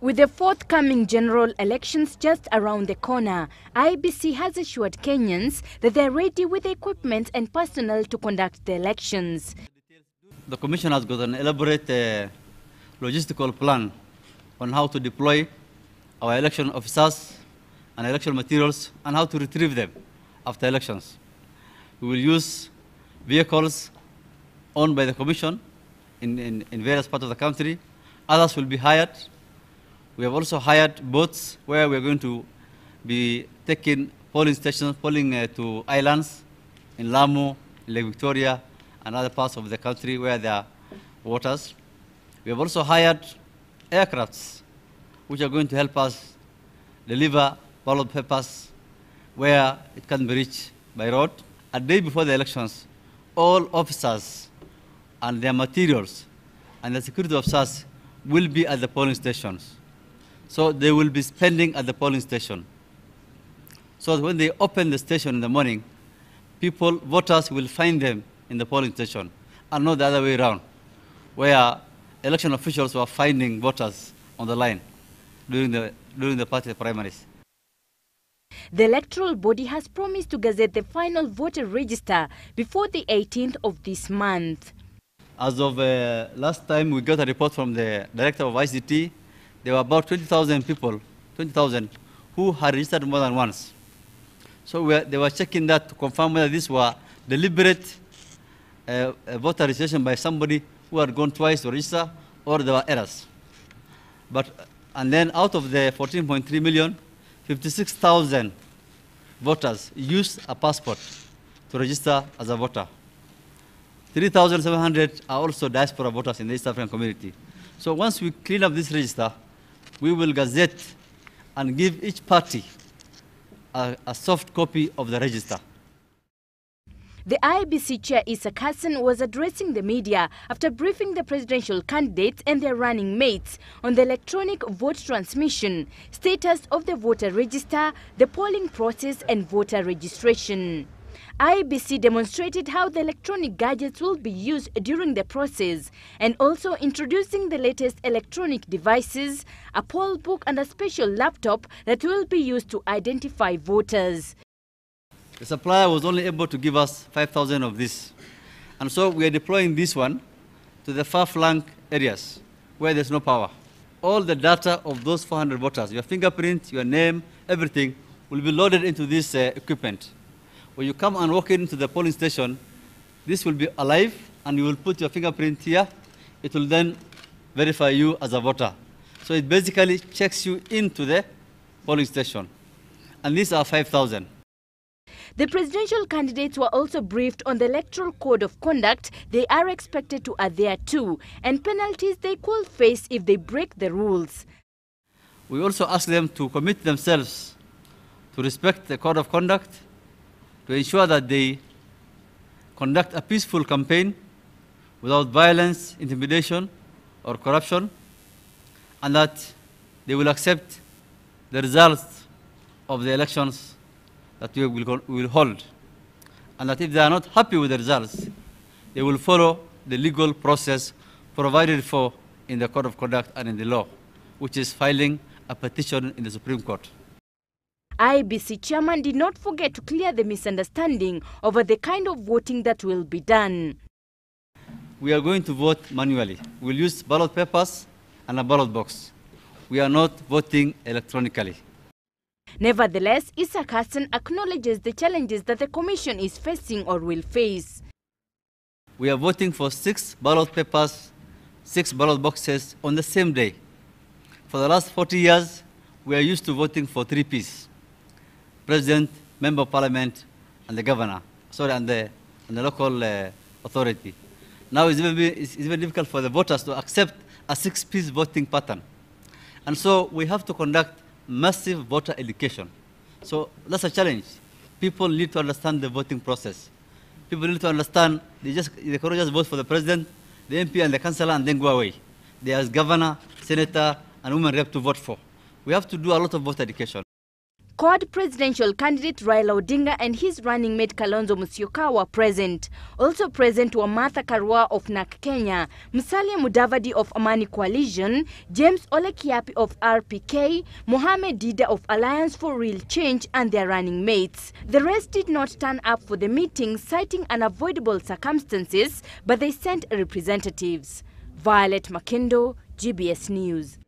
With the forthcoming general elections just around the corner, IEBC has assured Kenyans that they're ready with the equipment and personnel to conduct the elections. The Commission has got an elaborate logistical plan on how to deploy our election officers and election materials and how to retrieve them after elections. We will use vehicles owned by the Commission in various parts of the country. Others will be hired. We have also hired boats where we are going to be taking polling stations, to islands in Lamu, Lake Victoria, and other parts of the country where there are waters. We have also hired aircrafts which are going to help us deliver ballot papers where it can be reached by road. A day before the elections, all officers and their materials and the security officers will be at the polling stations. So they will be spending at the polling station. So when they open the station in the morning, voters will find them in the polling station and not the other way around, where election officials were finding voters on the line during the party primaries. The electoral body has promised to gazette the final voter register before the 18th of this month. As of last time we got a report from the director of ICT, there were about 20,000 people, 20,000, who had registered more than once. So they were checking that to confirm whether this were deliberate voter registration by somebody who had gone twice to register, or there were errors. And then out of the 14.3 million, 56,000 voters used a passport to register as a voter. 3,700 are also diaspora voters in the East African community. So once we clean up this register, we will gazette and give each party a soft copy of the register. The IEBC chair, Issa Hassan, was addressing the media after briefing the presidential candidates and their running mates on the electronic vote transmission, status of the voter register, the polling process and voter registration. IEBC demonstrated how the electronic gadgets will be used during the process and also introducing the latest electronic devices, a poll book and a special laptop that will be used to identify voters. The supplier was only able to give us 5,000 of this. And so we are deploying this one to the far-flung areas where there's no power. All the data of those 400 voters, your fingerprint, your name, everything, will be loaded into this equipment. When you come and walk into the polling station, this will be alive, and you will put your fingerprint here. It will then verify you as a voter. So it basically checks you into the polling station. And these are 5,000. The presidential candidates were also briefed on the electoral code of conduct they are expected to adhere to and penalties they could face if they break the rules. We also ask them to commit themselves to respect the code of conduct, to ensure that they conduct a peaceful campaign without violence, intimidation, or corruption, and that they will accept the results of the elections that we will hold, and that if they are not happy with the results, they will follow the legal process provided for in the Code of Conduct and in the law, which is filing a petition in the Supreme Court. IEBC chairman did not forget to clear the misunderstanding over the kind of voting that will be done. We are going to vote manually. We will use ballot papers and a ballot box. We are not voting electronically. Nevertheless, Issa Hassan acknowledges the challenges that the Commission is facing or will face. We are voting for 6 ballot papers, 6 ballot boxes on the same day. For the last 40 years, we are used to voting for 3 Ps: President, Member of Parliament, and the Governor, and the local authority. Now it's even difficult for the voters to accept a 6-piece voting pattern. And so we have to conduct massive voter education. So that's a challenge. People need to understand the voting process. People need to understand they cannot just vote for the president, the MP, and the councillor and then go away. There's governor, senator, and women rep to vote for. We have to do a lot of voter education. Squad presidential candidate Raila Odinga and his running mate Kalonzo Musyoka were present. Also present were Martha Karua of NARC Kenya, Musalia Mudavadi of Amani Coalition, James Ole Kiapi of RPK, Mohamed Dida of Alliance for Real Change and their running mates. The rest did not turn up for the meeting, citing unavoidable circumstances, but they sent representatives. Violet Makindo, GBS News.